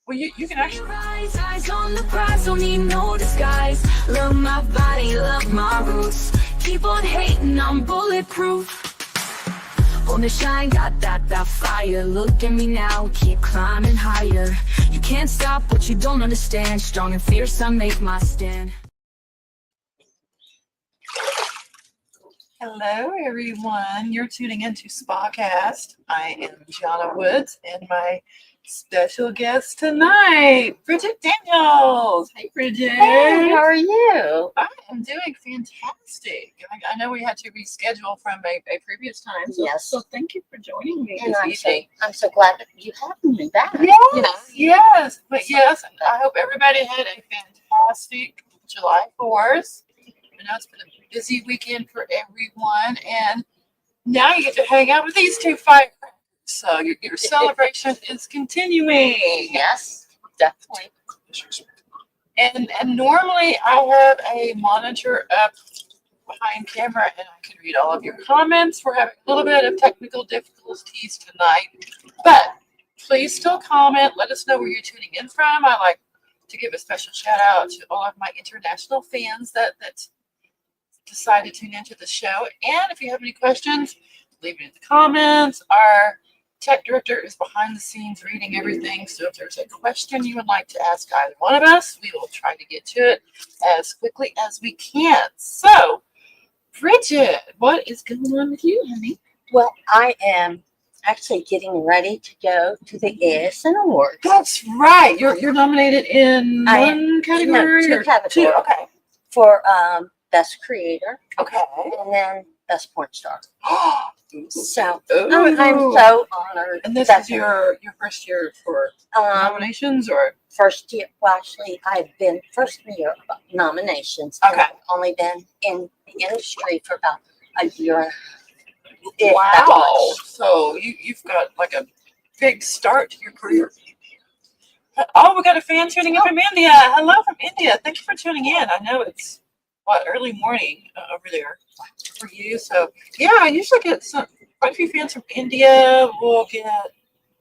Well, you can actually. Eyes on the prize, don't need no disguise. Love my body, love my roots. Keep on hating, I'm bulletproof. Gonna shine, got that fire. Look at me now, keep climbing higher. You can't stop what you don't understand. Strong and fierce, I make my stand. Hello, everyone. You're tuning into SpaCast. I am Gianna Woods, and my special guest tonight, Bridgette Daniels. Hey, Bridgette. Hey, how are you? I am doing fantastic. I know we had to reschedule from a previous time. So thank you for joining me And this evening. I'm so glad that you have me back. Yes. But yes, I hope everybody had a fantastic July 4th. I know it's been a busy weekend for everyone, and now you get to hang out with these two fireworks. So your celebration is continuing. Yes, definitely. And normally I have a monitor up behind camera, and I can read all of your comments. We're having a little bit of technical difficulties tonight, but please still comment. Let us know where you're tuning in from. I like to give a special shout out to all of my international fans that decided to tune into the show. And if you have any questions, leave it in the comments. Our tech director is behind the scenes reading everything. So if there's a question you would like to ask either one of us, we will try to get to it as quickly as we can. So, Bridgette, what is going on with you, honey? Well, I am actually getting ready to go to the ASN Award. That's right. You're nominated in one category? Two or categories. Two, okay. For Best Creator. Okay. And then Best Porn Star. So Ooh. I'm so honored. And this is your first year for nominations, or? First year. Well, actually, I've been first year nominations. Okay. I've only been in the industry for about a year. Wow. So you've got like a big start to your career. Oh, we got a fan tuning in from India. Hello from India. Thank you for tuning in. I know it's early morning over there for you. So yeah, I usually get quite a few fans from India. We'll get a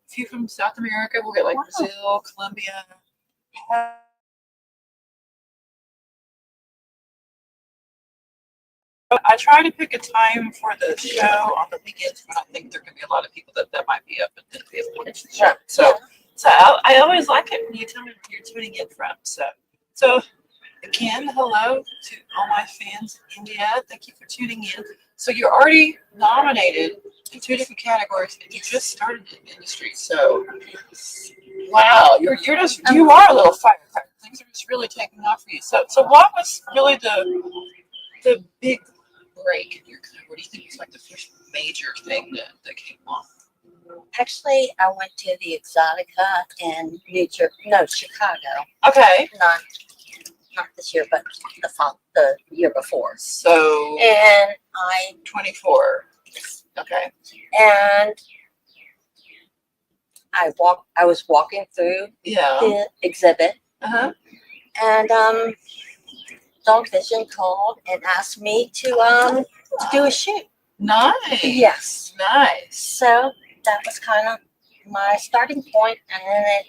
few from South America. We'll get like Brazil, Colombia. I try to pick a time for the show on the weekends when I think there can be a lot of people that might be up and be able to watch the show. So I always like it when you tell me where you're tuning in from. So again, hello to all my fans in India. Thank you for tuning in. So you're already nominated in 2 different categories, and you just started in the industry. So wow, you are a little firecracker. Things are just really taking off for you. So what was really the big break in your career? What do you think was like the first major thing that came along? Actually, I went to the Exotica in Chicago. Okay. Not this year, but the year before. So and 24. Okay. And I was walking through the exhibit. And Dog Vision called and asked me to do a shoot. Nice. Yes. Nice. So that was kind of my starting point, and then it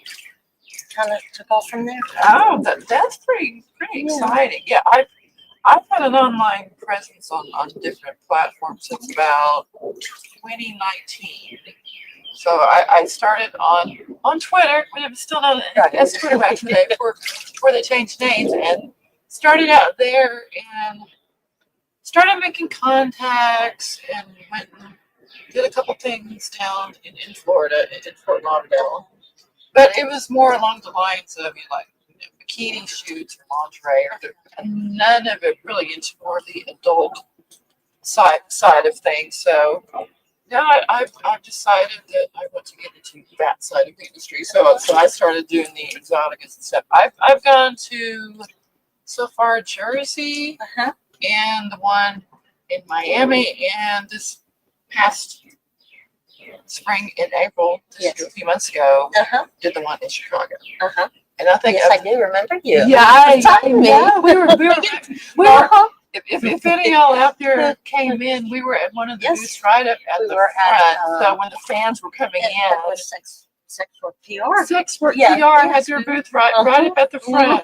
kind of took off from there. Oh, that's pretty exciting. Yeah, I've had an online presence on different platforms since about 2019. So I started on Twitter, when it was still known as Twitter back in the day before they changed names, and started out there and started making contacts and went and did a couple things down in Florida, in Fort Lauderdale. But it was more along the lines of bikini shoots or lingerie, and none of it really into more of the adult side of things. So now I've decided that I want to get into that side of the industry. So I started doing the exoticas and stuff. I've gone to so far Jersey and the one in Miami, and this past spring in April, a few months ago, did the one in Chicago. And I think I do remember you. Yeah, we were if any of y'all out there came we were at one of the booths right up at the front. So when the fans were coming in, Sex Work PR. Sex Work Yeah, PR yes. has their booth right up at the front.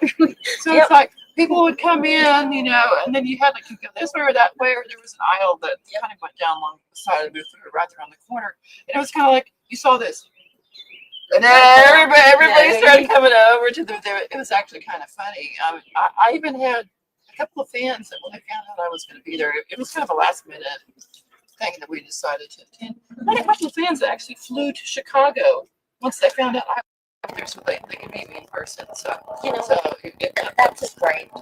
So Yep. it's like people would come in, and then you had to go this way or that way, or there was an aisle that kind of went down along the side of the booth right there on the corner. And it was kind of like you saw this. And then everybody started coming over to it was actually kind of funny. I even had a couple of fans that when they found out I was going to be there, it was kind of a last minute thing that we decided to attend. I had a couple of fans that actually flew to Chicago once they found out I was there, so they could meet me in person. So That's great when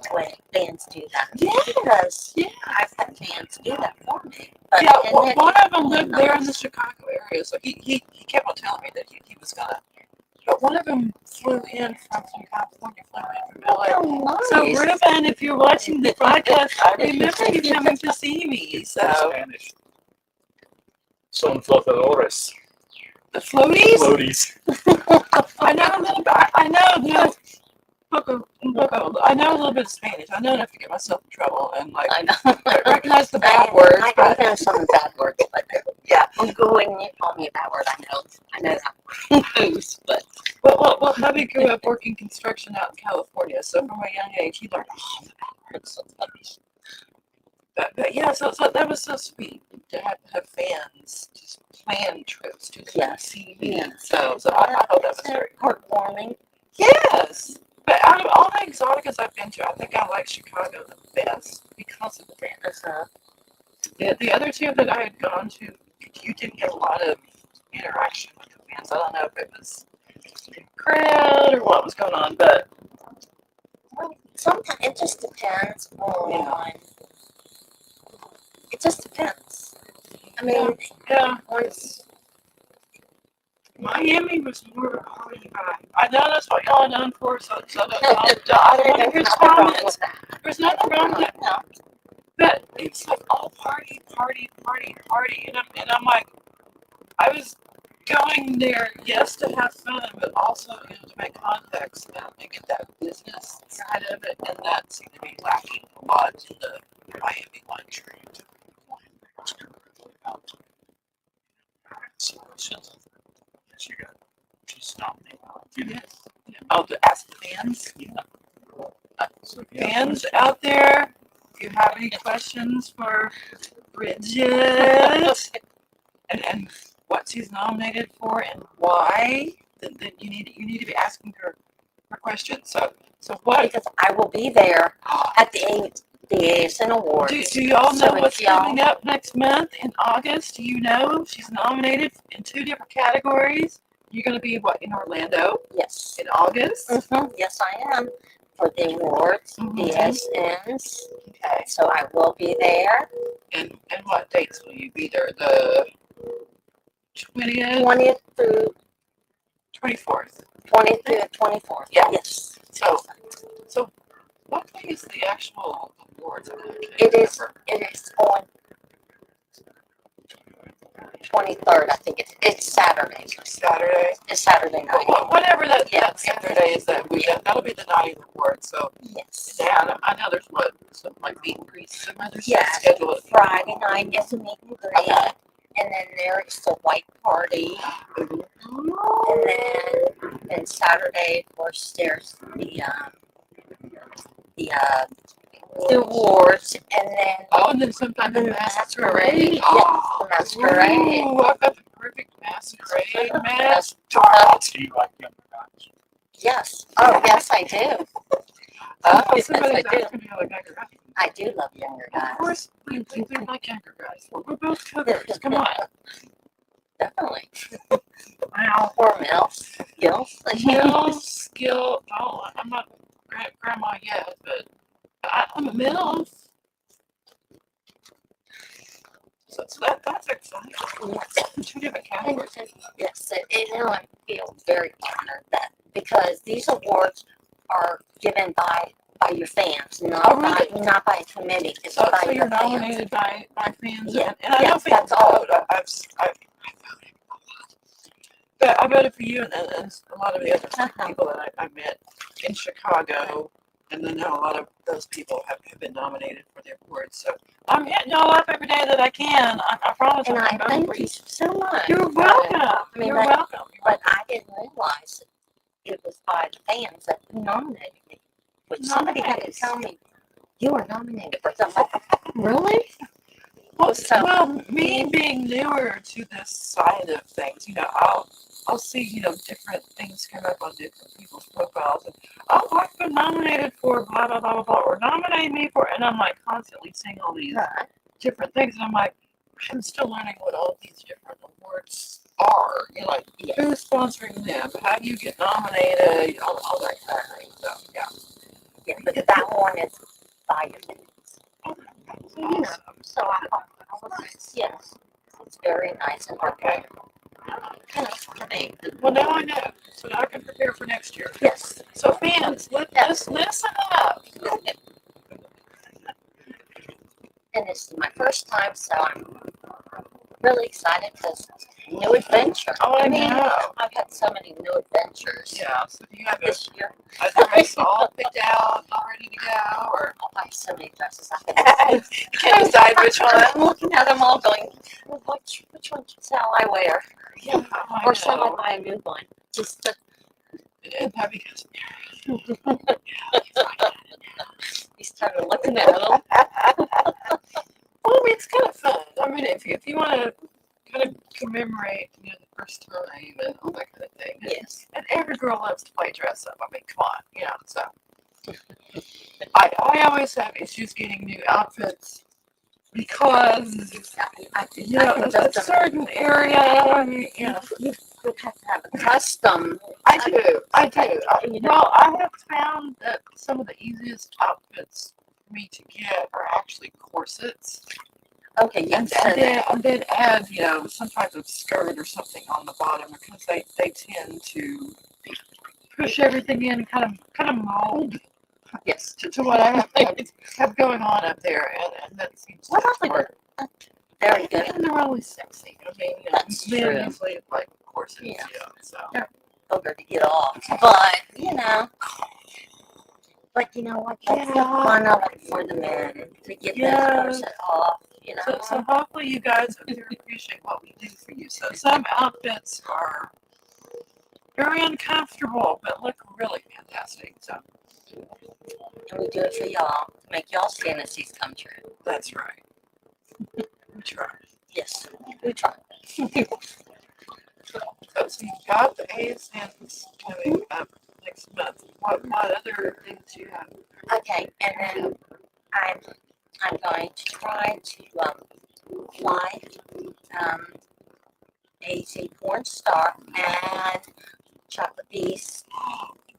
fans do that. Because I've had fans do that for me. But one of them lived there in the Chicago area, so he kept on telling me that he was gonna. But one of them flew in from California, flew in from LA. Oh, nice. So Ruben, if you're watching the podcast, I remember you coming to see me. So Spanish. Son flotadores. The floaties? Floaties. I know a little bit. I know I know a little bit of Spanish. I know enough to get myself in trouble and I know. recognize the bad words. I know some bad words, but yeah. When you call me a bad word, I know that. But well, hubby grew up working construction out in California, so from a young age he learned all the bad words. But yeah, so that was so sweet to have fans just plan trips to see me. Yeah. So I thought that was very heartwarming. Yes. But out of all the exoticas I've been to, I think I like Chicago the best because of the fans. The other two that I had gone to, you didn't get a lot of interaction with the fans. I don't know if it was the crowd or what was going on, but sometimes it just depends on. It just depends. I mean, once Miami was more party vibe. I know that's what y'all are known for, so I don't want to hear comments. There's nothing wrong with that. No. But it's like all party, and I'm like, I was going there, yes, to have fun, but also to make contacts and get that business side of it, and that seemed to be lacking a lot in the Miami luxury. She's nominated. Yes. Oh, to ask the fans? Fans out there, if you have any questions for Bridgette and what she's nominated for and why, then you need to be asking her questions. So what? Because I will be there at the ASN Award. Do y'all know what's coming up next month in August? Do you know she's nominated in 2 different categories? You're going to be in Orlando? Yes. In August? Mm-hmm. Yes, I am. For the awards, the ASNs. Okay. So I will be there. And what dates will you be there? The 20th through 24th. 20th through 24th. Yeah. Yes. So what day is the actual awards? It is on 23rd, I think it's Saturday. Saturday? It's Saturday night. Whatever that Saturday is that weekend, that'll be the night of the awards. So yes. Yeah, I know there's something like meet and greets. Some other schedule. Friday night is a meet and greet. Okay. And then there's the white party. And then Saturday, of course, there's the awards, and then sometimes the masquerade. Yes, the masquerade. Ooh, I've got the perfect masquerade mask. Do you like younger guys? Yes. Oh, yes, I do. Yes, I do love younger guys. Of course, we like younger guys. We're both cougars. Come on. Definitely. Wow. Or MILF. Skill. Oh, I'm not grandma yet, but I'm a MILF. So that's exciting. Yes. 2 different categories. Yes, and I feel very honored that because these awards are given by your fans, not by a committee. It's so by you're your nominated fans. by fans. Yeah. And I know fans vote. I've voted a lot. But I voted for you and a lot of the other people that I met in Chicago And I know a lot of those people have been nominated for the awards. So I'm hitting y'all up every day that I can. I promise. And I'm I thank you so much. You're welcome. mean, You're but- welcome. But I didn't realize it was by the fans that nominated me. But somebody had to Nice. tell me, you were nominated for something. Really? Well, So- me being newer to this side of things, I'll see, different things come up on different people's profiles, and I've been nominated for blah blah blah blah blah, or nominate me for, and I'm like constantly seeing all these Right. different things, and I'm like, I'm still learning what all these different awards are. Like who's sponsoring them, how do you get nominated, all that kind of thing. So Yeah, but that one is by your fans. that's You know, awesome. so I was, yes, it's very nice and Okay. kind of thing. Well, now I know, so now I can prepare for next year. Yes. So fans, let's listen up. And it's my first time, so I'm really excited because new adventure. Oh, I know. I've had so many new adventures Yeah. So do you have this year. a dress all picked out, all ready to go, or I have so many dresses. I you can't decide which one? I'm looking at them all going, which one shall I wear? Yeah, I Or shall I know. buy a new one? Just to, And Happy goes, he started looking at them. well, it's kind of fun. If you want to kind of commemorate, the first time and all that kind of thing. Yes. And every girl loves to play dress up. Come on, so. I always have issues getting new outfits because, I a certain area, you would have to have a custom. I do. know. I have found that some of the easiest outfits for me to get are actually corsets. Okay, yes. And then add, some type of skirt or something on the bottom because they tend to push everything in and kind of mold Yes. to what I have going on up there, and that seems Well, to that's work. very good. And they're really sexy. That's men true. usually like corsets, Yeah. so. Booger to get off. But, But you know what? That's the fun of it for the men to get that corset off. So hopefully you guys appreciate what we do for you. So some outfits are very uncomfortable, but look really fantastic. So And we do it for y'all to make y'all's fantasies come true. that's right. We try. Yes, we try. So you've got the ASNs coming up next month. What other things do you have? Okay, and then I'm going to try to fly AZ Porn Star and Chocolate Beast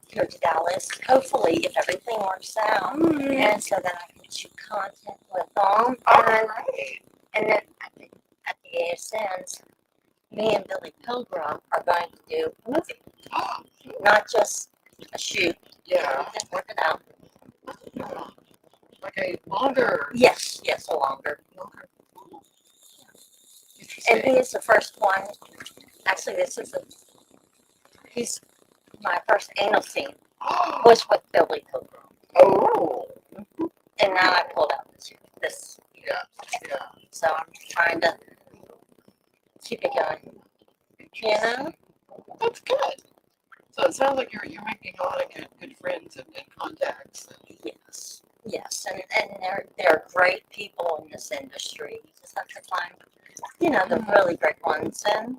here to Dallas. Hopefully, if everything works out, and so that I can shoot content with them. And then at the ASNs, me and Billy Pilgrim are going to do a movie, not just a shoot. Yeah. Work it out. Like a longer. Yes, a longer. And he is the first one. Actually, he's my first anal scene was with Billy Pilgrim. Oh. And now I pulled out this. Yeah. So I'm trying to keep it going. That's good. So it sounds like you're making a lot of good friends and contacts. Yes, and they're great people in this industry. You just have to find, the really great ones, and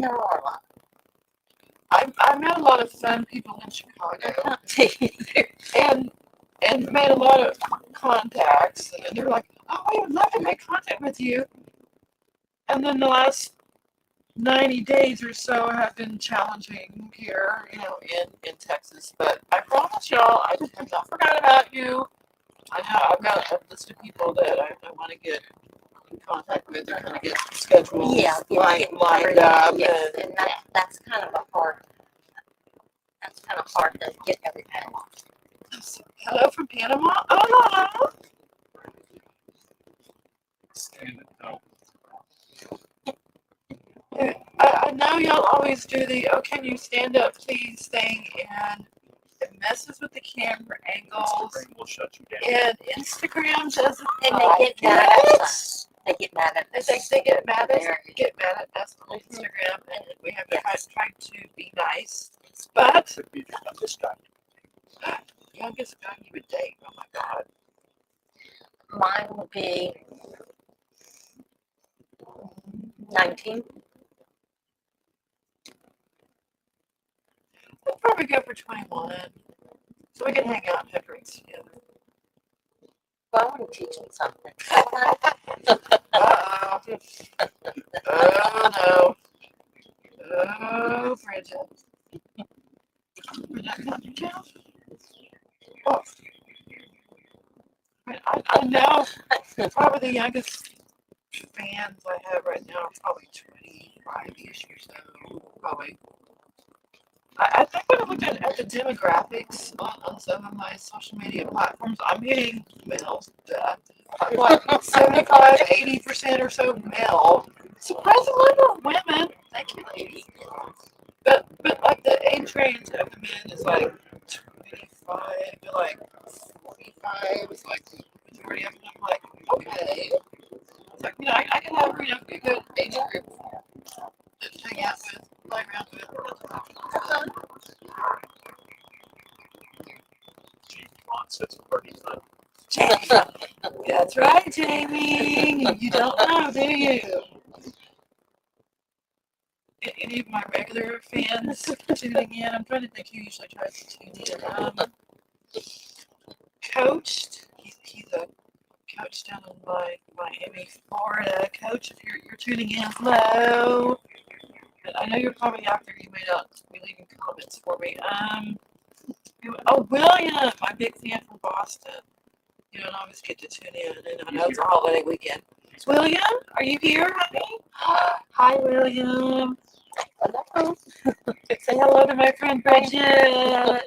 there are a lot. I've met a lot of fun people in Chicago, and made a lot of contacts, and they're like, "Oh, I would love to make contact with you." And then the last 90 days or so have been challenging here, in Texas. But I promise y'all, I have not forgot about you. I know I've got a list of people that I want to get in contact with or kind of get schedules lined up. Yes, and that's kind of hard to get everything. Hello from Panama. Oh, I know y'all always do the, can you stand up please thing, and messes with the camera angles, Instagram will shut you down. and Instagram doesn't And like they get mad at it. us. They get mad at They us. think they get mad Very. at us on Instagram, and we have to Yes. try to be nice. But Could be the youngest guy. youngest guy you would date, oh my god. Mine would be 19. I'd probably go for 21, so we can hang out and have drinks together. Well, I want to teach them something. Uh-oh. Oh no. Oh, Bridgette. Oh. I know probably the youngest fans I have right now are probably 25-ish or so. Probably. I think when I looked at the demographics on some of my social media platforms, I'm hitting males. I'm like 75, 80% or so male. Surprisingly more women. Thank you, lady. But like the age range of the men is like 25 to like 45 is like the majority of them. I'm like, okay. It's like, I can have a good age group to hang out with, play around with. Jamie Bond says party fun. That's right, Jamie. You don't know, do you? Any of my regular fans tuning in? I'm trying to think who usually tries to tune in. Coached. He's a coach down in Miami, Florida. Coach, if you're tuning in, hello. And I know you're probably out there. You may not be leaving comments for me. William, my big fan from Boston. You don't always get to tune in, and I know it's a holiday weekend. William, are you here, honey? Hi, William. Hello. Say hello to my friend Bridgette.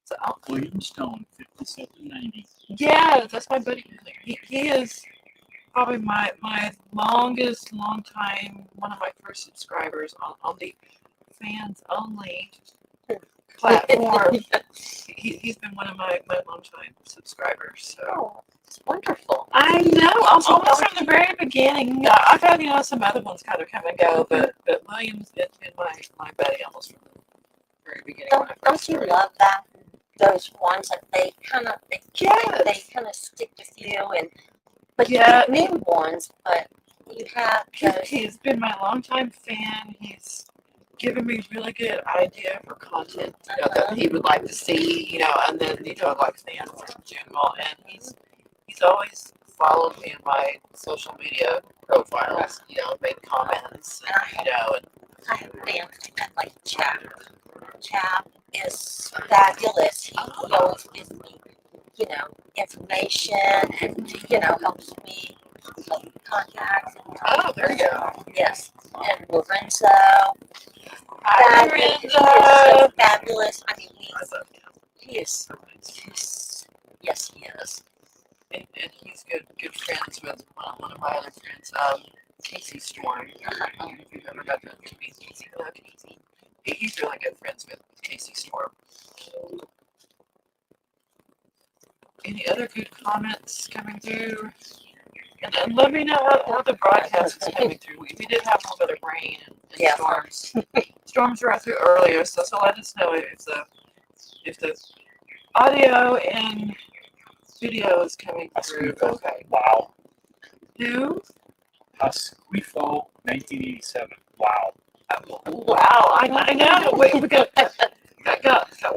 So, William Stone, 5790. yeah, that's my buddy. He is probably my longest, long time, one of my first subscribers on the fans only platform. He's been one of my long time subscribers. So. Oh, it's wonderful. I know. Almost from the very beginning. I've had some other ones kind of come and go, but William's been my buddy almost from the very beginning. Don't you love that? Those ones that they kind of stick with you, but you get new ones, but you have those. He's been my longtime fan. He's given me really good idea for content that he would like to see, and then like fans in general, and he's always followed me in my social media profiles, made comments, and I have fans that like Chap. Chap is fabulous. He always gives me, information and, helps me with contacts. oh, there you go. Yes. And Lorenzo. Hi, He is Lorenzo. so fabulous. I mean, he is. Yes, he is. And he's good friends with one of my other friends, Casey Storm. I don't know if you've ever got to meet Casey. Casey. He's really good friends with Casey Storm. Any other good comments coming through? And let me know how the broadcast is coming through. We did have a little bit of rain and storms. Storms were out through earlier, so let us know if the audio and video is coming through. Okay. Wow. Who? Pasquifo, 1987. Wow. Wow, I know. We got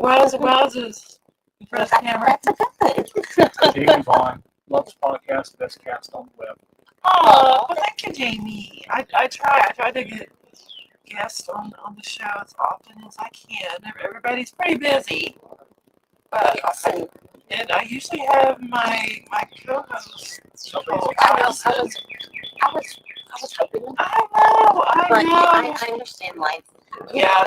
wowzers in front of the camera. That's a good thing. Jamie Vaughn, loves podcast, best cast on the web. Oh, well, thank you, Jamie. I try to get guests on the show as often as I can. Everybody's pretty busy, but and I usually have my co-host. I was hoping. I know. I understand life. Yeah,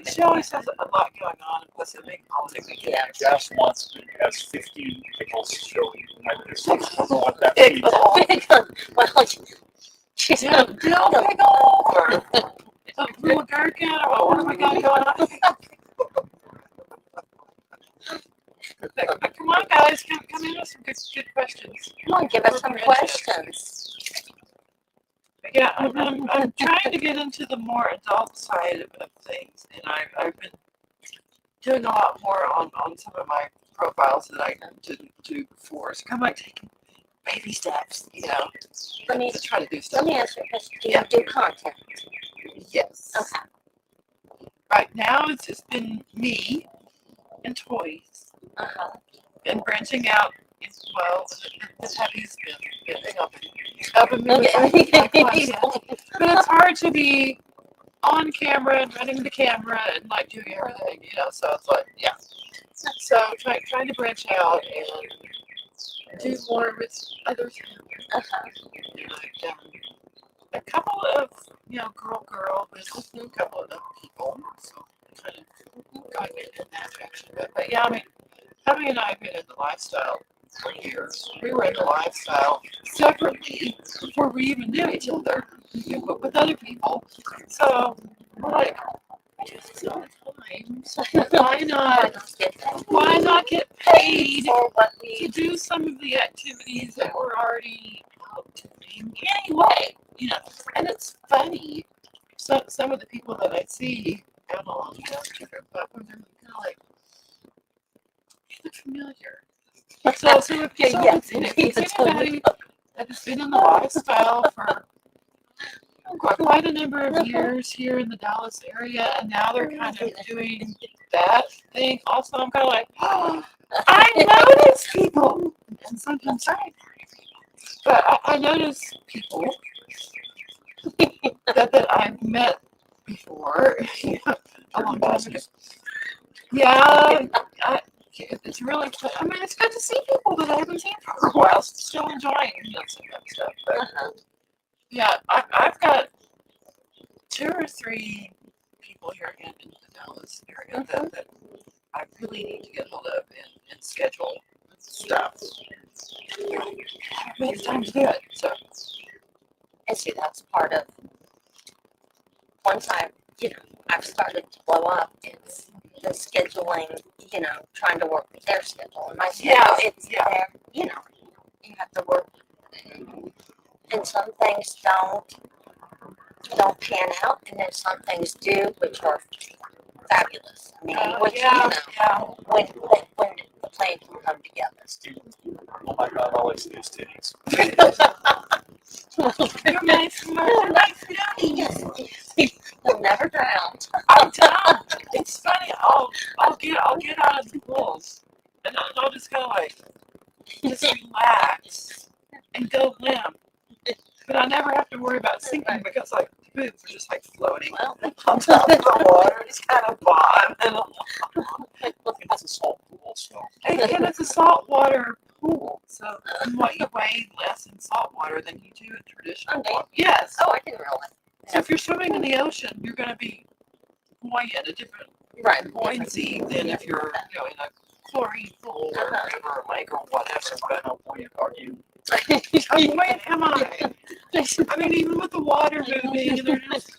she always has a lot going on, and plus a big holiday weekend. Yeah. Josh wants has 15 pickles showing. I just don't know what that means. Well, she's Dill pickle or a little gherkin, or what have we got going on? guys come in with some good questions. Come on, give us some questions. Yeah, I'm trying to get into the more adult side of things, and I've been doing a lot more on some of my profiles that I didn't do before. So kind of like taking baby steps, Let me to try to do stuff. Let me ask you a question. Do you do content? Yes. Okay. Right now, it's just been me and toys, and branching out. Well, the heavy's been helping me with my content. But it's hard to be on camera and running the camera and like doing everything, So it's like, yeah. So trying to branch out and do more with others. And I've done a couple of girl with a couple of other people, so kind of going in that direction. But yeah, I mean, Hubby and I have been in the lifestyle for years. We were in the lifestyle separately before we even knew each other, but with other people. So we're like, we do this all the time. So why not get paid for what to do some of the activities that we're already doing anyway? And it's funny. So some of the people that I see out on different platforms are kind of like, they look familiar. So if it's anybody that has been in the lifestyle for quite a number of years here in the Dallas area, and now they're kind of doing that thing. Also, I'm kind of like, oh, I notice people, and sometimes but I notice people that I've met before, a long time ago. Yeah, it's really. I mean, it's good to see people that I haven't seen for a while. Still enjoying some of that stuff. But yeah, I've got 2 or 3 people here in the Dallas area that I really need to get hold of and schedule stuff. I haven't made time to do it. So. And see, that's part of. Once I've started to blow up. It's the scheduling. Trying to work with their schedule and my schedule. Their, you have to work, and some things don't pan out, and then some things do, which are fabulous. I mean, when the plan can come together. Oh my God, all I see is titties. You're nice, Yes, you'll never drown. I don't. It's funny. I'll get out of the pools, and I'll just kind of like just relax and go limp. But I never have to worry about sinking because like the boobs are just like floating on top of the water, just kind of bob. It's a salt pool, so. And it's a saltwater pool, so you weigh less in salt water than you do in traditional water. Yes. Oh, I didn't realize. So if you're swimming in the ocean, you're going to be buoyant, a different buoyancy than if you're in a chlorine pool or river or lake or whatever. But how buoyant are you? How buoyant am I? I mean, even with the water moving, they're just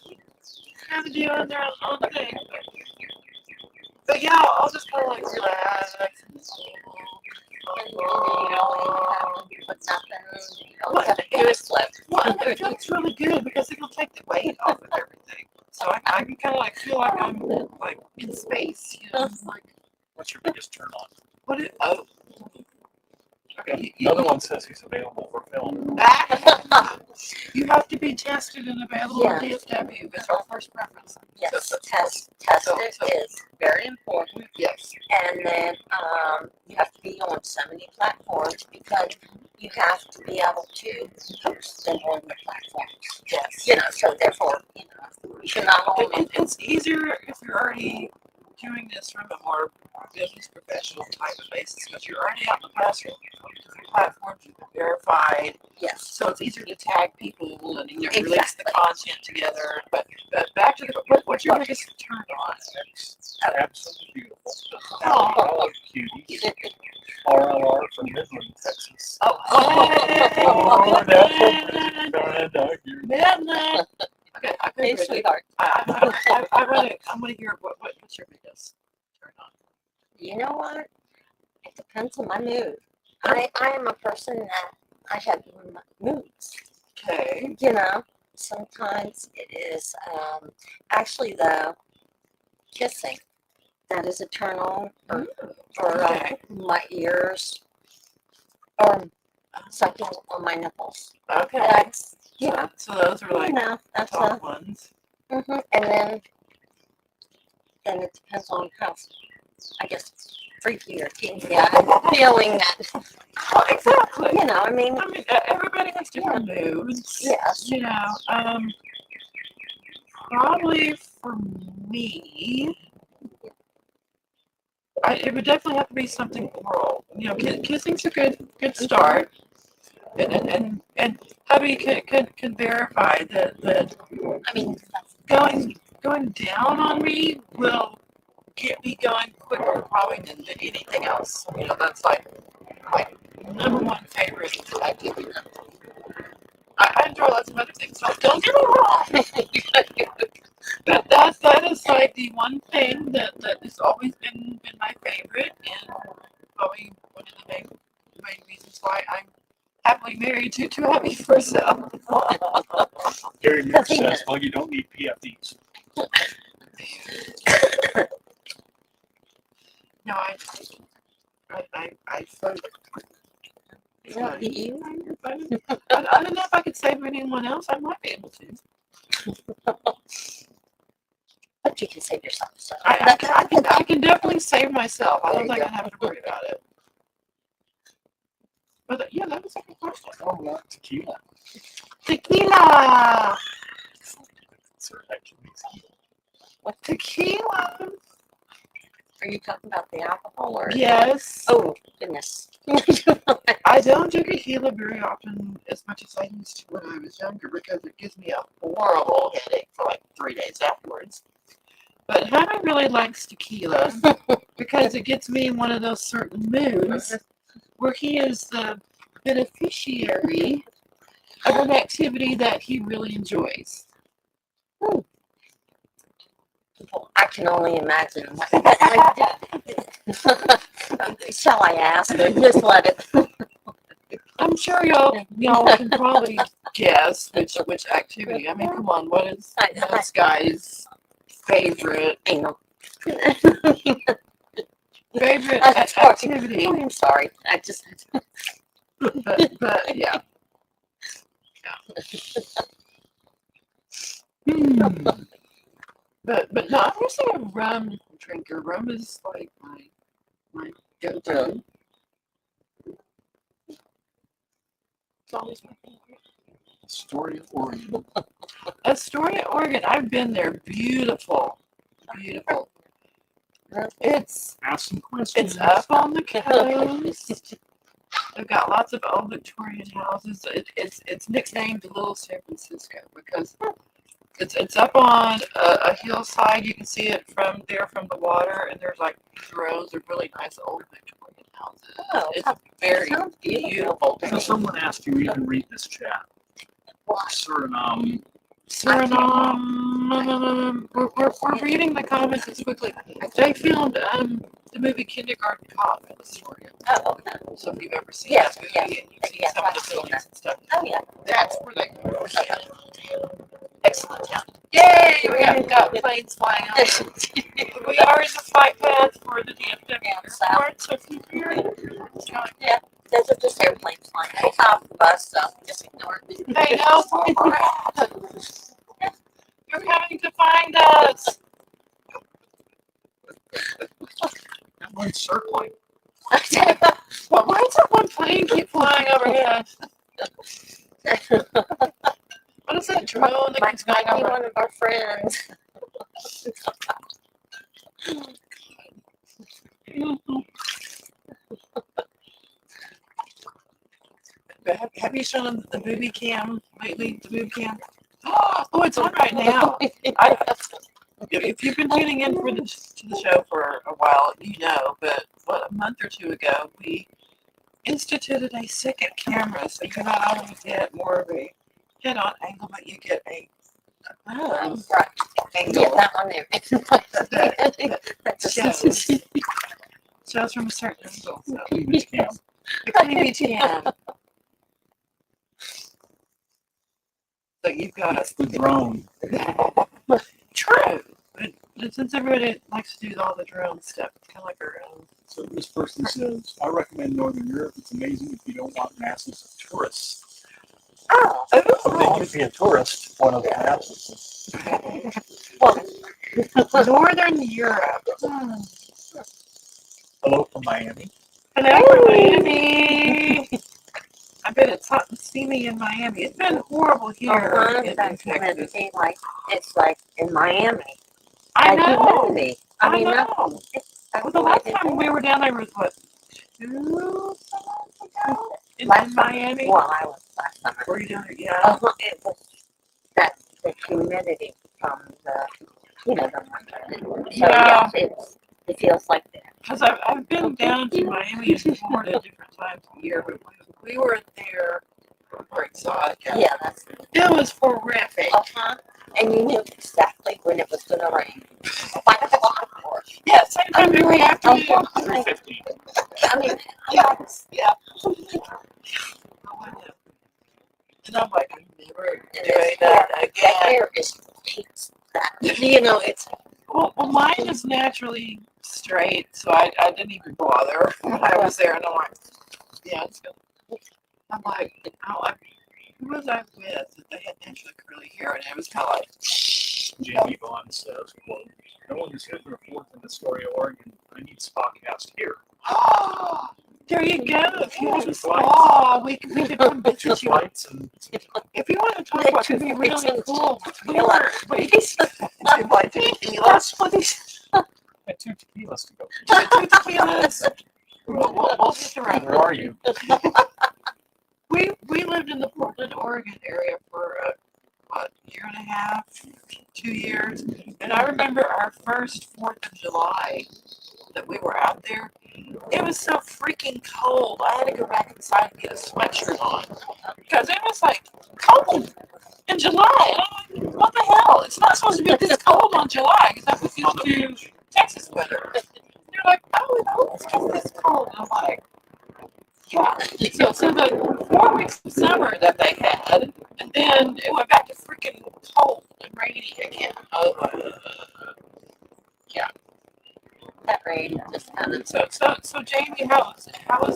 kind of doing their own thing. But yeah, I'll just kind of like relax. You have to put nothing, do a slip. Well, it feels really good because it'll take the weight off of everything. So I can kind of like feel like I'm like in space, like. What's your biggest turn on? Okay. Another one says he's available for film. You have to be tested and available at DFW. That's our first preference. Yes, tested is very important. Yes. And then you have to be on so many platforms because you have to be able to post them on the platforms. Yes. So therefore, you can not only. It's easier if you're already doing this from a more business professional type of basis because you're already out in the classroom. Different platforms, you've been verified. Yes. So it's easier to tag people and release the content together. But back to what's your biggest turn on? It's absolutely beautiful. Oh, cuties. RLR from Midland, Texas. Midland. Okay, Hey, sweetheart. I'm gonna hear what's your biggest turn on. You know what? It depends on my mood. I am a person that I have moods. Okay. You know, sometimes it is actually the kissing that is a turn on for Okay. my ears or something on my nipples. Okay. That's, you know, So those are like that's top ones. and then it depends on how, I guess, freaky or kinky I'm feeling that. Well, exactly. You know, I mean, Everybody has different moods. yes. You know, probably for me, it would definitely have to be something oral. You know, kissing's a good start, and hubby can verify that I mean, going down on me will get me going quicker probably than anything else. You know, that's like my number one favorite activity. I enjoy lots of other things, so don't get me wrong. But that is like the one thing that has always been my favorite, and probably one of the main reasons why I'm happily married to hubby for so. Gary Moore says, well, you don't need PFDs. No, I yeah, you. I don't know if I could save anyone else. I might be able to. But you can save yourself. So I can definitely save myself. I don't think I'd have to worry about it. But yeah, that was a good question. Oh, yeah, tequila. Tequila. what Tequila. are you talking about? The alcohol or? Yes. Oh goodness. I don't do tequila very often as much as I used to when I was younger because it gives me a horrible headache for like 3 days afterwards. But Hannah really likes tequila because it gets me in one of those certain moods where he is the beneficiary of an activity that he really enjoys. I can only imagine. Shall I ask or just let it? I'm sure y'all can probably guess which activity. I mean, come on, what is this guy's favorite activity? I'm sorry. I just. But yeah. But no, I'm usually a rum drinker. Rum is like my go-to. It's always my favorite. Astoria, Oregon. Astoria, Oregon. I've been there. Beautiful. It's Ask some questions. it's up on the coast. They've got lots of old Victorian houses. It's nicknamed Little San Francisco because it's up on a hillside. You can see it from the water, and there's like rows of really nice old Victorian houses. Oh, It's very beautiful. So someone asked you even read this chat. Suriname. We're reading the comments as quickly. They filmed the movie Kindergarten Cop in Astoria. Oh, okay. So if you've ever seen Yes, that movie yes, and you've seen yes, some of the I've seen buildings and stuff, Oh yeah. that's where they go. Excellent town. Yay! We got planes flying over. We are in the flight path for the DFW airport, so if you hear it, Yeah. Those are just airplanes flying. They off the bus, so just ignore it. they know where we're at. You're coming to find us. That one's circling. Well, why does that one plane keep flying overhead? What is that drone that keeps going Might be over? one of our friends. Have you shown them the booby cam lately? The boob cam? Oh, it's on right now. If you've been tuning in to the show for a while, you know, but a month or two ago, we instituted a second camera, so you not only get more of a head-on angle, but you get a Right. angle Yeah, that one there. that shows photos from a certain angle. So. Cleavage cam. The cleavage cam. So you've got That's the drone. True. But since everybody likes to do all the drone stuff, it's kind of like our own. So this person says, I recommend Northern Europe. It's amazing if you don't want masses of tourists. Oh, So then you'd be a tourist, one of the masses. well, Northern Europe. Hello from Miami. Hello, Miami. I bet it's hot and steamy in Miami. It's been horrible here in that's Texas. like it's like in Miami. I Like know. humidity. I mean, know. Well, the last time we were down there was what, 2 summers ago? In Miami? Well, I was last summer. Were you down there? Yeah. It was that the humidity from the the winter. So Yeah. yes, it feels like that. Because I've been down to Miami and Florida different times a year, but we were there for exotic. Yeah, that's It was horrific. And you knew exactly when it was going to rain. 5 o'clock or Yeah, same time every afternoon. 3:15. I mean, Yeah. And I'm like, I'm never doing that that again. hair is hates that. It's Well, mine is naturally straight, so I didn't even bother when I was there. And I'm like, yeah, it's good. I'm like, who was I with that they had naturally curly hair? And it was kind of like, Jamie Vaughn says, quote, no one is hitting their fourth in Astoria, Oregon. I need SpaCast here. oh, there you go. If you want to, 2 flights. oh, we could come 2 visit you. flights and If you want to talk about it, it'd be really cool. We Tequila. were, that's what these had 2 tequilas to go. 2 tequilas. We'll hit the road. Where are you? We lived in the Portland, Oregon area for what, year and a half, 2 years, and I remember our first 4th of July that we were out there. It was so freaking cold. I had to go back inside and get a sweatshirt on because it was like cold in July. And I'm like, what the hell? It's not supposed to be this cold on July because that was used to Texas weather. They're like, oh, no, it's just this cold. And I'm like, yeah. So the 4 weeks of summer that they had, and then it went back to freaking cold and rainy again. I was like, yeah. that rain just kind of. So Jamie, how is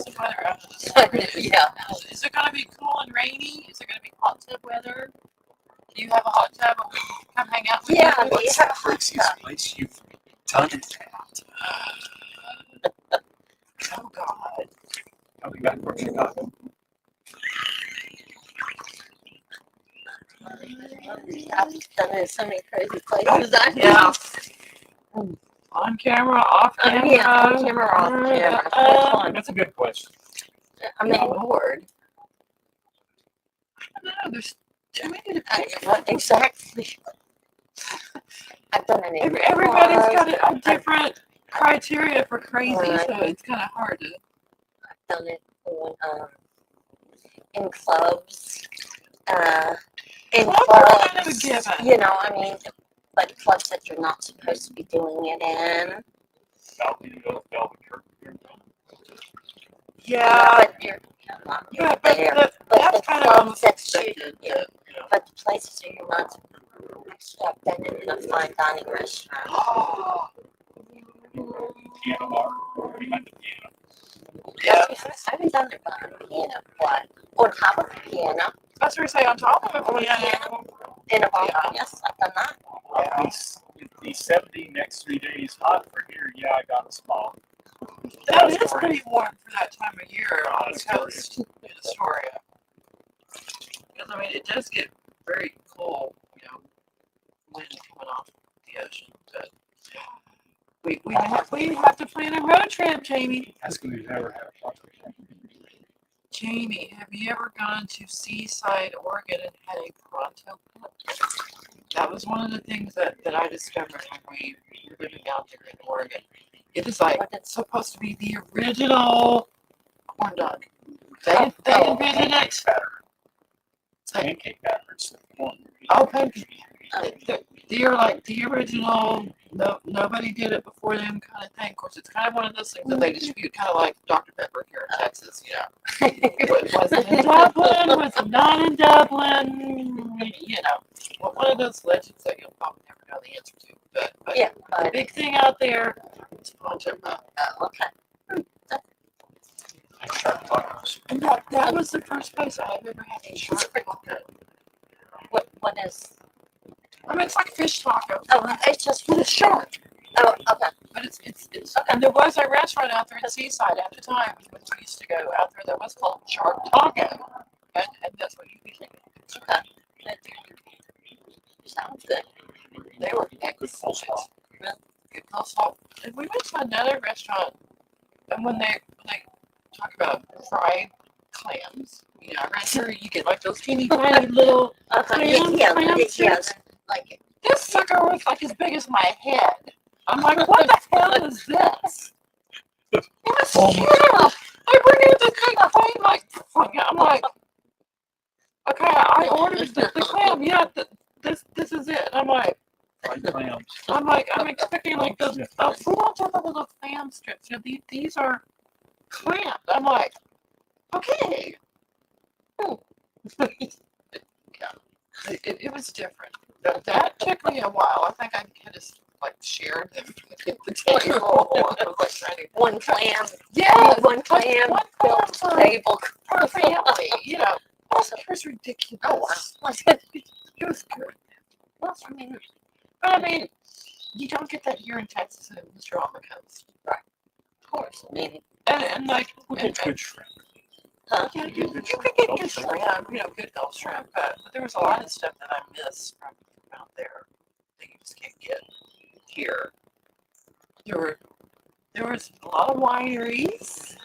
the weather out of this summer? Yeah. Is it going to be cool and rainy? Is it going to be hot tub weather? Do you have a hot tub? Or we can come hang out with Yeah, you? we have a hot tub. Place you've done it at. Oh God. I'll be back from Chicago. I've done it in so many crazy places. Yeah. On camera, off camera. Yeah, on camera, off camera. Which one? That's a good question. I mean, Lord. I don't know. There's too many to pick. What exactly? I've done it in Everybody's cars. got a different criteria for crazy, Right. so it's kind of hard to. I've done it in clubs. In Clubs are kind of a clubs, given. I mean, but clubs that you're not supposed to be doing it in. Yeah, But you're not doing but it there. that's the kind of clubs almost that expected. you- But the places that you're not. Actually, I've done it in a fine dining restaurant. Piano bar behind the piano. Yeah, I haven't done it behind a piano. What? On top of a piano. that's what I say on top of it. On a Yeah. piano. In a bar. Yeah. Yes, I've done that. The 70 next 3 days hot for here. Yeah, I got a spa. That is pretty warm for that time of year on the coast in Astoria. Because, I mean, it does get very cool, wind coming off the ocean. But we have to plan a road trip, Jamie. That's going to never have a Jamie, have you ever gone to Seaside, Oregon and had a pronto pit? That was one of the things that I discovered when we were living out there in Oregon. It is like, it's supposed to be the original corn dog. They invented it. batter. Pancake batter. It's the one. Oh, pancake. They're like the original, nobody did it before them kind of thing. Of course, it's kind of one of those things that they distribute, kind of like Dr. Pepper here in Texas, you know. Was it in Dublin? Was it not in Dublin? You know, one of those legends that you'll probably never know the answer to. But Yeah, the big thing out there is Poncho Pie. okay. And sharp tacos. And that was the first place I've ever had a shark taco. What is? I mean, it's like fish taco. Oh, it's just With a shark. Oh, okay. But it's and there was a restaurant out there in Seaside at the time when we used to go out there that was called Shark Taco. And that's what you think. Okay. Sounds good. They were Good excellent. coleslaw. Good coleslaw. And we went to another restaurant, and when they talk about fried clams, you know, right here you get like those teeny tiny little clams. Yeah, strips. like This sucker was like as big as my head. I'm like, what the hell is this? It was huge. They bring in this big thing like, I'm like, okay, I ordered the clam. Yeah, this is it. And I'm like, Fried clams. I'm expecting like the food on top of the clam strips. You know, these are clams. I'm like, okay. Yeah, it was different. That took me a while. I think I had to like share them at the table. I was like trying to one clam. yeah, One clam. one Built clam table. per family. You know, it was ridiculous. Oh, wow. It was good. Well, I mean, you don't get that here in Texas and Mr. on the coast. Right. Of course. I mean, And like, We get good shrimp. huh? yeah, you could get good shrimp, you know, good Gulf shrimp, but there was a lot of stuff that I missed from out there that you just can't get here. There was a lot of wineries.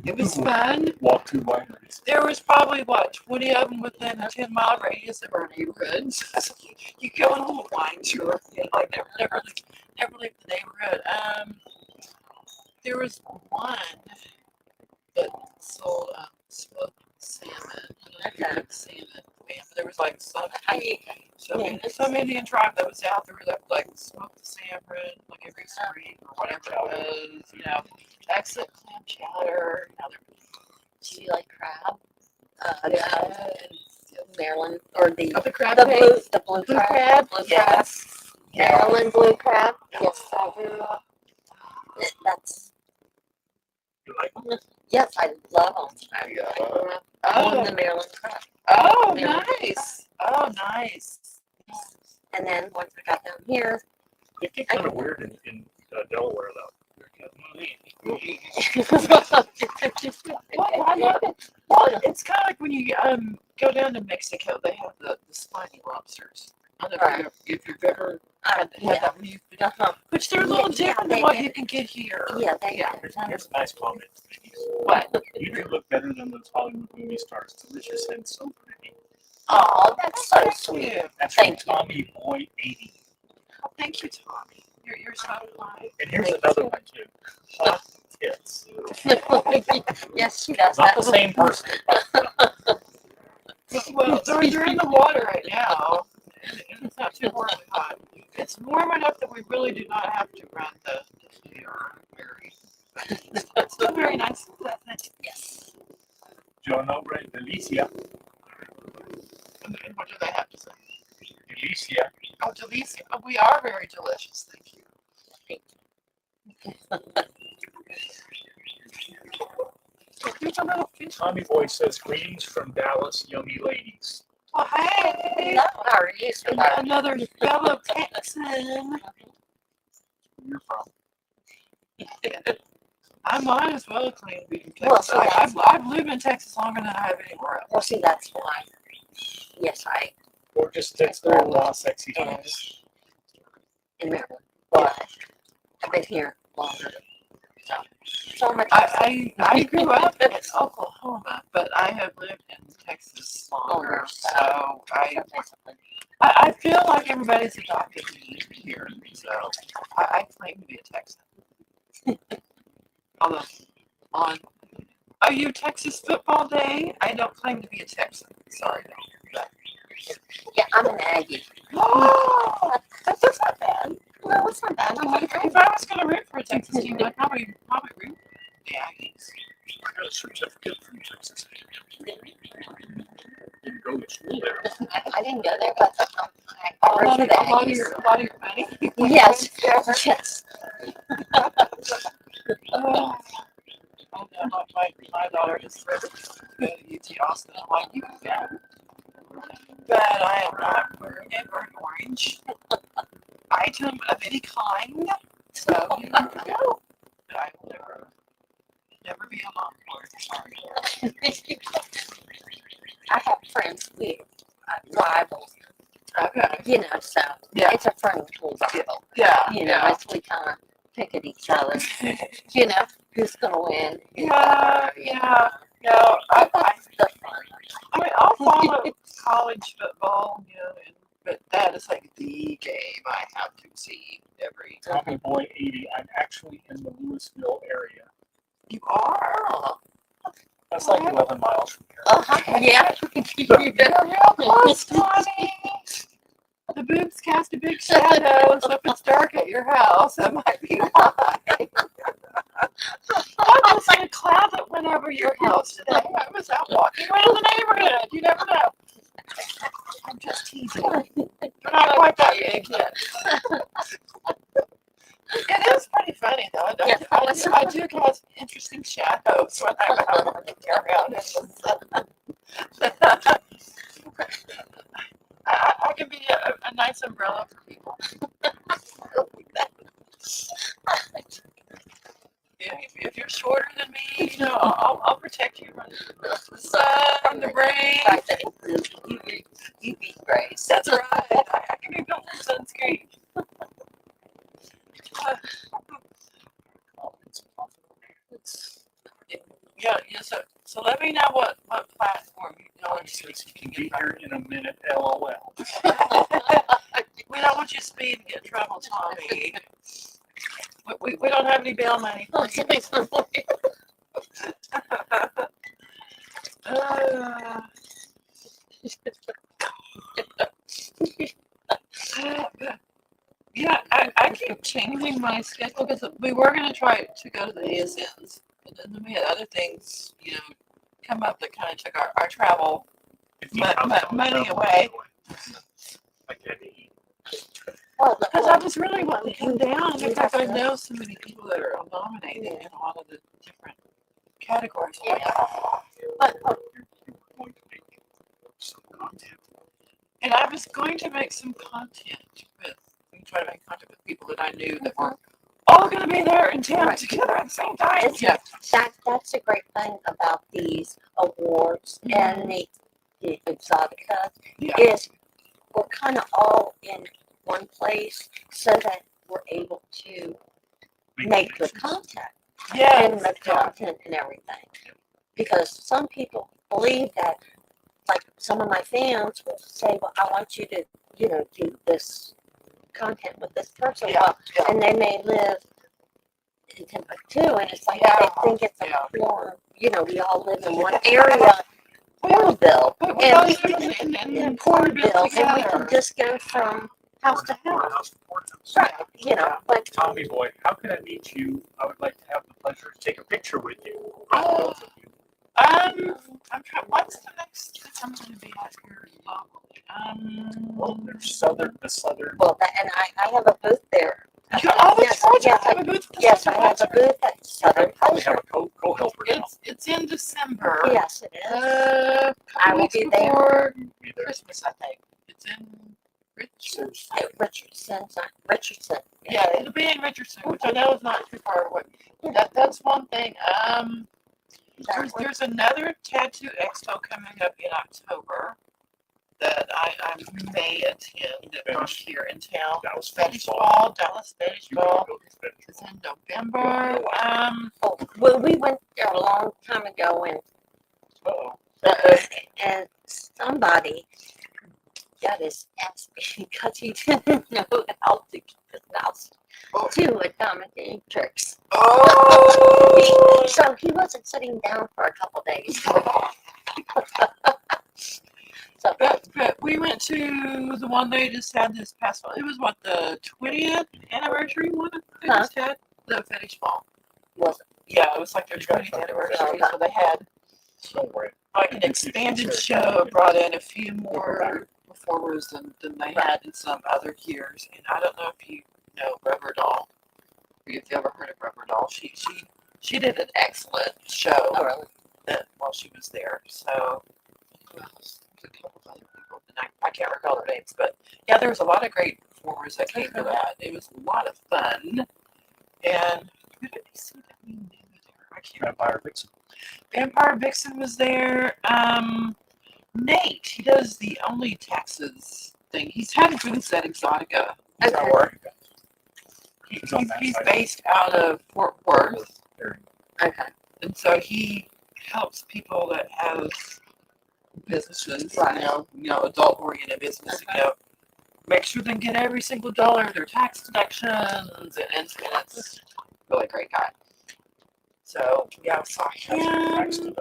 It was fun. Walk through wineries. There was probably 20 of them within a 10-mile radius of our neighborhood. So you go on a little wine tour, you know, like never leave the neighborhood. There was one that sold smoked salmon. Okay. Salmon. Man, there was like some Indian tribe that was out there that like smoked the salmon like every spring or whatever it was. You know, excellent clam chowder. You know, Do you like crab? yeah, Maryland or the the crab the blue cakes. the blue Blue crab. crab. Blue crab. Yes. Maryland blue crab. Yes, I do. That's You like them? yes, I love them. Yeah. I Oh. love the Maryland crab. Oh, Maryland. nice. Oh, nice. And then once I got down here, They get kind of weird in Delaware, though. Well, it's kind of like when you go down to Mexico, they have the spiny lobsters. I don't know Right. if you've ever had yeah. that when you, Uh-huh. which they're a little Yeah, different they- than what you can get here. Yeah, they Yeah. Here's a nice comment. What? You do look better than those Hollywood movie stars. Delicious and so pretty. Oh, that's so Thank sweet. you. That's from Thank you. Tommy Boy 80. Oh, thank you, Tommy. You're so kind. And here's another one, too. Hot tits. Yes, she does Not that. the same person. Well, they're in the water right now, and it's not too horribly hot. It's warm enough that we really do not have to run the air very. It's still very nice and pleasant. Yes. Yo nombre Delicia. And what do they have to say? Delicia. Oh, delicious. Oh, we are very delicious. Thank you. Here's a little fish. Tommy Boy says, greetings from Dallas, yummy ladies. Oh, hey. No, how are you, sweetheart? Another fellow Texan. Where you're from? I might as well claim to be in Well, Texas. so that's- I've lived in Texas longer than I have anywhere else. Well, see, that's why. Yes, I Or just tits that are raw, sexy times. in Maryland, but I've been here longer. So much. I grew up in Oklahoma, but I have lived in Texas longer, so I feel like everybody's adopted me here, so I claim to be a Texan. Although on Texas football day, I don't claim to be a Texan. Sorry, but Yeah, I'm an Aggie. That's not bad. No, it's not bad. I'm like, If I was going to root for a Texas team, I'd probably root for the Aggies. I got a certificate from Texas. Didn't go to school there. I didn't go there, but A I lot root of, for the a lot of Aggies. your, a lot of your money. Yes, yes. Oh, my daughter is ready to go to UT Austin. I'm like, you can go. But I am not wearing a burnt orange item of any kind. So you can go. But I will never be a Longhorn. Sorry. I have friends with rivals, Okay. you know, so Yeah. it's a friendly rival. Yeah. You know, as we kind of pick at each other, you know, who's going to win. Yeah. No, That's the fun. I mean, I'll follow college football, but that is like the game I have to see every time. Tommy Boy 80. I'm actually in the Louisville area. You are? That's like 11 miles from here. Yeah. You're real close, Tommy. The boobs cast a big shadow, so if it's dark at your house, that might be why. I just see a cloud that went over your house today. I was out walking around the neighborhood. You never know. I'm just teasing. You're not quite that big yet. It is pretty funny, though. I do cast interesting shadows when I'm out walking around. I can be a nice umbrella for people. If you're shorter than me, I'll protect you from the sun, the rain. UV rays. That's right. I can even go for sunscreen. So let me know what platform you want to You can be here in a minute, LOL. We don't want you to speed and get in trouble, Tommy. We don't have any bail money. Yeah, I keep changing my schedule because we were going to try to go to the ASNs, but then we had other things, come up that kind of took our travel money away. I can't eat. Because I was really wanting to come down. In fact, I know so many people that are nominated in a lot of the different categories. But You're going to make some content. And I was going to make some content try to make content with people that I knew that were all going to be there in town together at the same time. That's a great thing about these awards and the Exotica is we're kind of all in one place so that we're able to make good content and the content and everything. Because some people believe that, like some of my fans will say, well, I want you to, do this content with this person. And they may live in Timbuktu, and it's like they think it's a poor, we all live in one area, Porterville, and Porterville, and we can just go from house to house. Right, but Tommy Boy, how can I meet you? I would like to have the pleasure to take a picture with you. I'm trying. What's the next thing I'm going to be at here locally? Well, there's the southern. Well, and I have a booth there. Yes, I have a booth. Yes, I have a booth at Southern Probably Pleasure. have a co-helper now. It's in December. Yes, it is. I will be before Christmas, I think. It's in Richardson. Yeah, it'll be in Richardson, which I know is not too far away. That's one thing. There's another tattoo expo coming up in October that I may attend from here in town. Dallas Fetish Ball, Dallas Fetish Ball. It's in November. Well, we went there a long time ago, and somebody got his ass because he didn't know how to keep his mouth to accommodating tricks. Oh! So he wasn't sitting down for a couple days. So But we went to the one they just had this past fall. It was what, the 20th anniversary one they just had? The fetish ball. was it? Yeah, it was like their 20th anniversary. So they had like an expanded show, brought in a few more performers than they had in some other years. And I don't know if you know Rubber Doll. If you ever heard of Rubber Doll, she did an excellent show while she was there. So there's a couple of other people, and I can't recall their names, but yeah, there was a lot of great performers that came to that. It was a lot of fun. And who did we see that we knew there? I can't Vampire Vixen. Vampire Vixen was there. Nate, he does the Only Taxes thing. He's had booths at Exotica. He's based out of Fort Worth. Okay. And so he helps people that have businesses, you know, adult-oriented businesses, you know, make sure they get every single dollar of their tax deductions, and it's a really great guy. So, yeah, I saw him. Who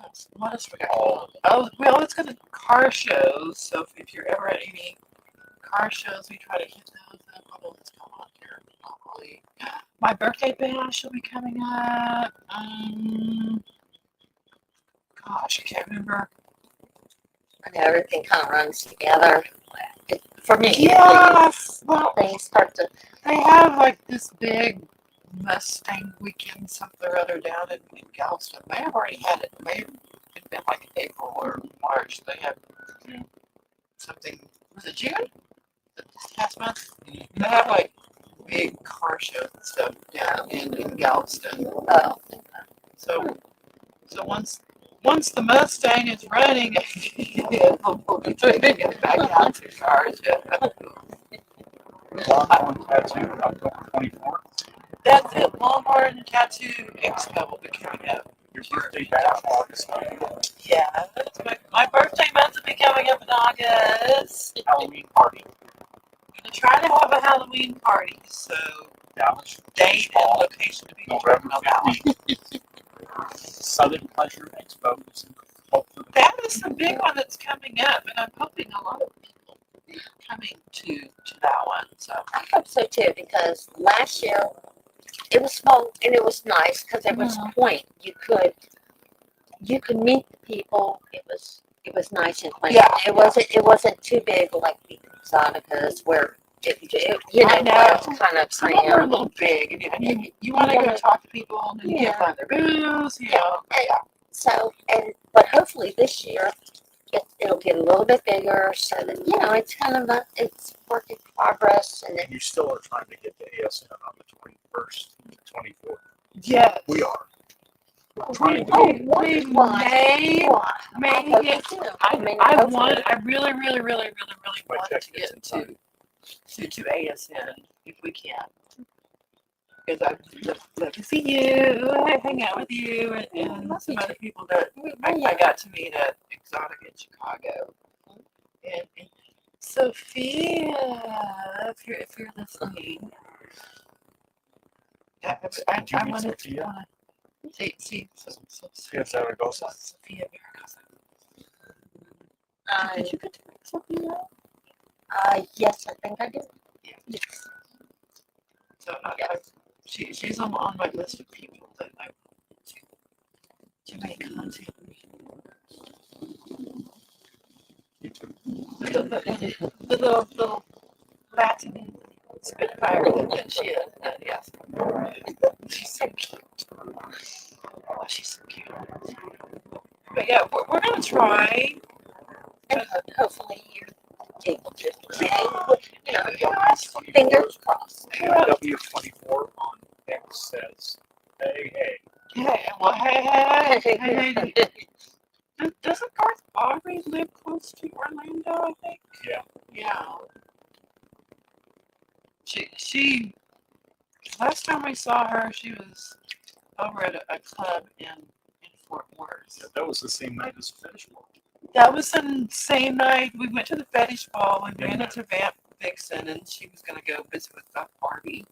else? What else we got? Oh, we always go to car shows, so if you're ever at any car shows, we try to hit those up. Oh, what's going on here? Probably. My birthday bash will be coming up. Gosh, I can't remember. I know everything kind of runs together. For me, Yes. Well, things start to. they have like this big Mustang weekend, something or other down in Galveston. They have already had it. Maybe it's been like April or March. They have something. Was it June? This past month? They have like big car shows and stuff down in Galveston. Oh. So once the Mustang is running, we'll be doing it back out to cars. Longhorn Tattoo, October 24th. That's it. Longhorn Tattoo Expo will be coming up. Your birthday bash, August 9th. Yeah, my birthday month will be coming up in August. Halloween party. I'm going to try to have a Halloween party, so Dallas. date and location to be determined November on that one. 15th. Southern Pleasure Expo. That is the big one that's coming up, and I'm hoping a lot of people will be coming to that one. So I hope so too, because last year it was small and it was nice because there was a point you could meet the people. It was nice and clean. Yeah. It wasn't too big like the Exoticas where it I know. was kind of some of them are a cramped. little big, and you want to go talk to people, and you can't find their booths, you know. So but hopefully this year it'll get a little bit bigger so that it's kind of it's work in progress and And you still are trying to get to ASN on the 21st and the 24th. Yes. We are. We're We trying to may I get. hope so, too. I really want to get to ASN if we can. Because I'd love to see you, hang out with you, and some other people that I got to meet at Exotic in Chicago. And Sophia, if you're listening, I wanted to see Sophia Zaragoza. Sophia Zaragoza. Did you get to meet Sophia? Yes, I think I did. Yes. So she's on my list of people that I want to make content with. The little Latin spitfire that she is. Yes. She's so cute. Oh, she's so cute. But yeah, we're going to try. And hopefully you're able to fingers crossed. W24 on X says, hey. Hey, well, hey. Doesn't Garth Aubrey live close to Orlando, I think? Yeah. She last time we saw her, she was over at a club in Fort Worth. Yeah, that was the same night as Fetish Ball. That was the same night we went to the fetish ball. We ran into Vamp Vixen, and she was going to go visit with Barbie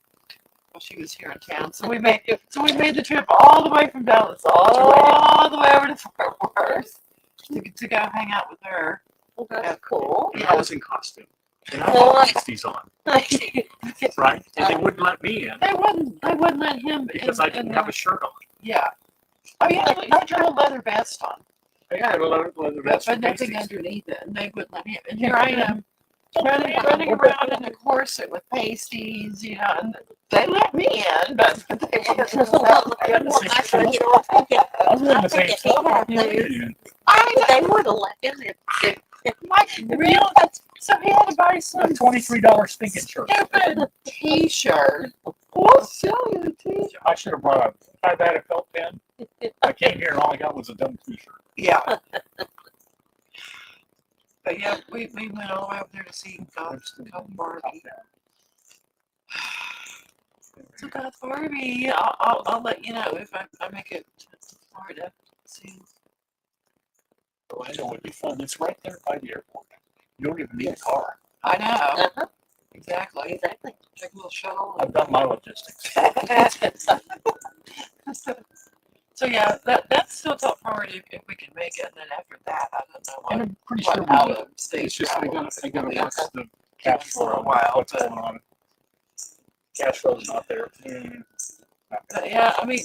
while she was here in town. So we made the trip all the way from Dallas, all the way over to Fort Worth. to go hang out with her. Well, that's cool. And I was in costume. And I Oh, had pasties on, right? And they wouldn't let me in They wouldn't let him because in, I didn't have a shirt on. Yeah. Oh, yeah, you had your leather vest on. I had a leather vest But and nothing pasties. underneath it, and they wouldn't let me in. And here I am, running around in a corset with pasties, you know, and they let me in, but they wouldn't let me in. I was wearing the same if he stuff. had Yeah, those- I They would have let him in. like real. So he had to buy a some $23 stinking shirt. stupid T-shirt. What's selling the T-shirt? I should have brought if I had a felt pen. I came here and all I got was a dumb T-shirt. Yeah. But yeah, we went all the way up there to see God's Barbie. So God's Barbie, I'll let you know if I make it to Florida soon. Orlando would be fun. It's right there by the airport. You don't even need a car. I know. Uh-huh. Exactly. Exactly. Take a little shuttle. I've done my logistics. So yeah, that's still top priority if we can make it. And then after that, I don't know And what. I'm pretty sure What out we of will. state It's just I travel gotta is work gonna be the cash for a flow. while, What's but- going on? Cash flow's not there. But yeah, I mean,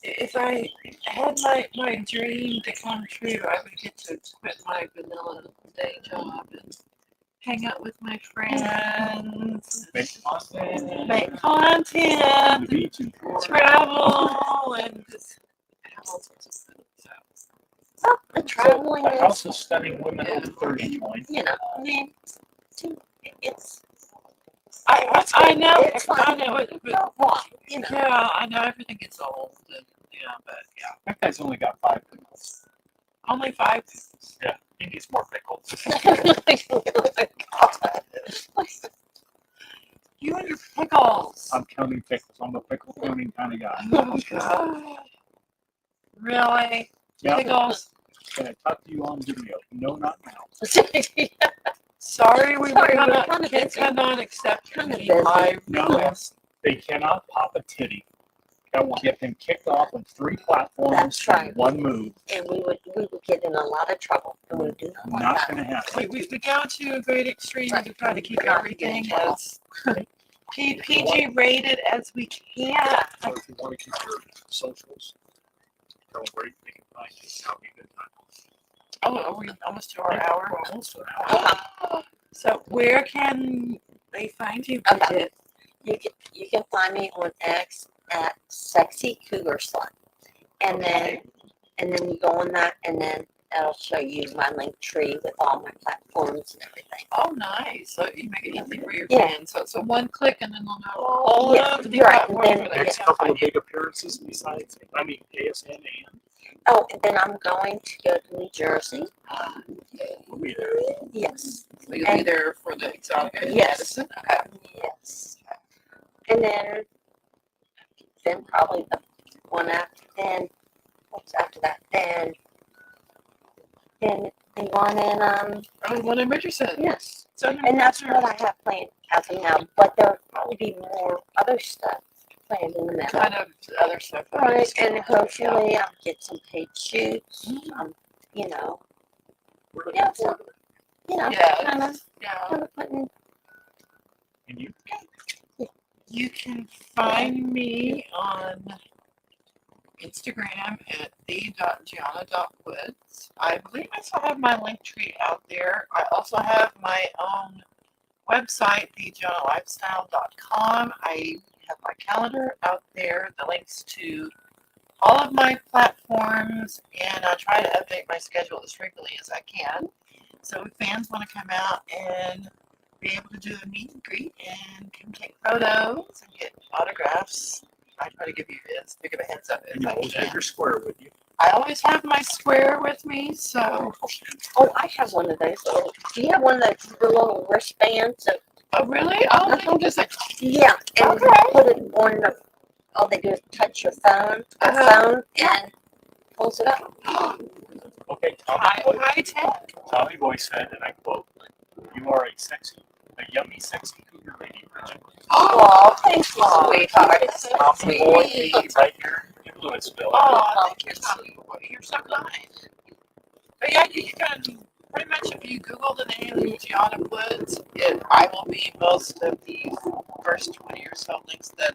if I had my dream to come true, I would get to quit my vanilla day job and hang out with my friends, Make content. make content, The beach and travel, and just have all sorts of stuff. So, The traveling The is, House of Stunning Women over 30 joint. you know, I mean, it's I know, It's fun. I know it, but not wrong, you know. yeah, I know everything gets old, and yeah, but yeah, That guy's only got 5 pickles. only 5. Yeah, he needs more pickles. You and your pickles. I'm counting pickles. I'm a pickle counting kind of guy. Oh God. Really? Yeah. Pickles. Can I talk to you on video? No, not now. Sorry, we Sorry, we're cannot, kinda busy. cannot accept Kinda any busy. live No. requests. They cannot pop a titty. That will get them kicked off on 3 platforms That's in right. one move. And we would get in a lot of trouble, and we do not want Not that. going to happen. We go to a great extreme Right. to try to keep everything as PG rated as we can. So if you want to keep your socials, don't worry, they can find you. That'll be a good time. Oh, are we almost to our hour? We're almost to an hour. So where can they find you, Okay. Bridgette? You can find me on X at Sexy Cougar Slut, and then you go on that, and then that'll show you my link tree with all my platforms and everything. Oh, nice. So you make it easy for your Yeah. fans. So one click and then they'll know all Yeah, of the you're right. platforms And where then they Next can couple find of you. big appearances besides, ASN and Oh, and then I'm going to go to New Jersey. we'll be there. Yes, So you'll be there for the exotic Yes. medicine. Okay. yes. And then probably the one after. Then what's after that? Then the one in Oh, one in Richardson. yes. So And that's what I have planned as of now. But there'll probably be more other stuff planned in the middle. kind of other stuff. that I Right, just and can't- hopefully I'll get some paid shoots. You know, We're looking Yeah, forward to it. Yeah. kind of Yeah. putting. And you? You can find me on Instagram at the.gianna.woods. I believe I still have my link tree out there. I also have my own website, thegiannalifestyle.com. I have my calendar out there, the links to all of my platforms, and I try to update my schedule as frequently as I can. So if fans want to come out and be able to do a meet and greet and come take photos and get autographs, I try to give you as big of a heads up And as you I always have can. your square with you. I always have my square with me, so. Oh, I have one of those little. Do you have one of those little wristbands? That, Oh, really? Oh, they can just like, yeah, and Okay. you put it on the. All they do is touch your phone, phone, and pulls it up. Okay, high tech. Tommy Boy said, and I quote, "You are a yummy, sexy cougar lady, Bridgette." Oh, thanks, sweetheart. It's so Tommy Boy, sweet. right here in Louisville. Oh, thank you, Tommy. You're so kind. But yeah, you can pretty much if you Google the name Gianna Woods, I will be most of the first 20 or so links that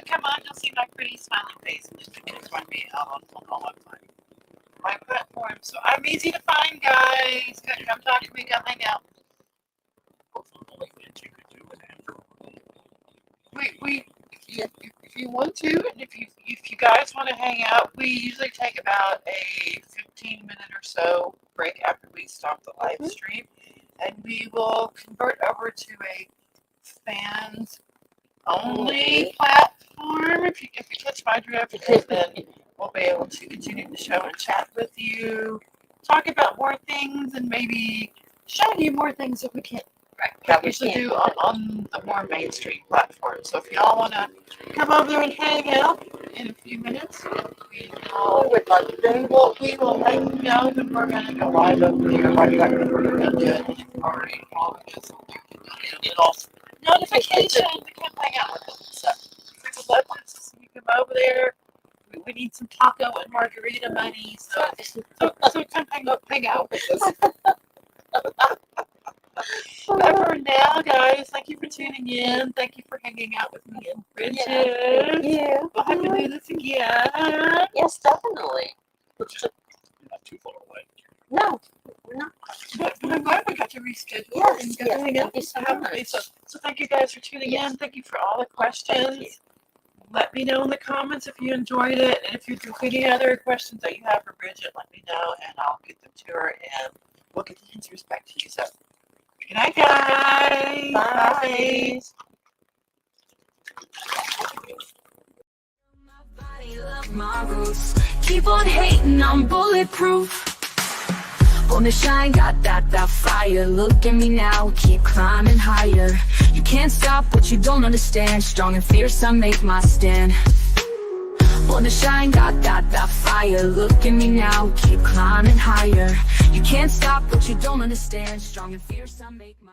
come on. You'll see my pretty smiling face, and then you can find me out on all of my platforms. So I'm easy to find, guys. Come talk to me, come hang out. Only things you could do with Andrew. If you want to, and if you guys want to hang out, we usually take about a 15-minute or so break after we stop the live stream, and we will convert over to a fans only platform. If you catch my drift, then we'll be able to continue the show and chat with you, talk about more things, and maybe show you more things that we can't. That we usually do on the more mainstream platforms. So if y'all want to come over there and hang out in a few minutes, we would love to. We will let you know that we're going to go live over here right after we're going to do it. Already following us. Little notification to come hang out with us. So we would love to see you come over there. We need some taco and margarita money. So come hang out with us. But for now, guys, thank you for tuning in. Thank you for hanging out with me and Bridgette. Yeah. We'll have to do this again. Yes, definitely. You're not too far away. No, we're not. But I'm glad we got to reschedule Yes, and go yes, hang out. thank you so much. So thank you guys for tuning in. Thank you for all the questions. Let me know in the comments if you enjoyed it. And if you have any other questions that you have for Bridgette, let me know and I'll get them to her and we'll get the answers back to you. So good night, guys. Bye. My body, love my roots. Keep on hating, I'm bulletproof. Wanna shine, got that fire. Look at me now, keep climbing higher. You can't stop what you don't understand. Strong and fierce, I make my stand. Wanna shine, got that fire. Look at me now, keep climbing higher. You can't stop what you don't understand. Strong and fierce, I make my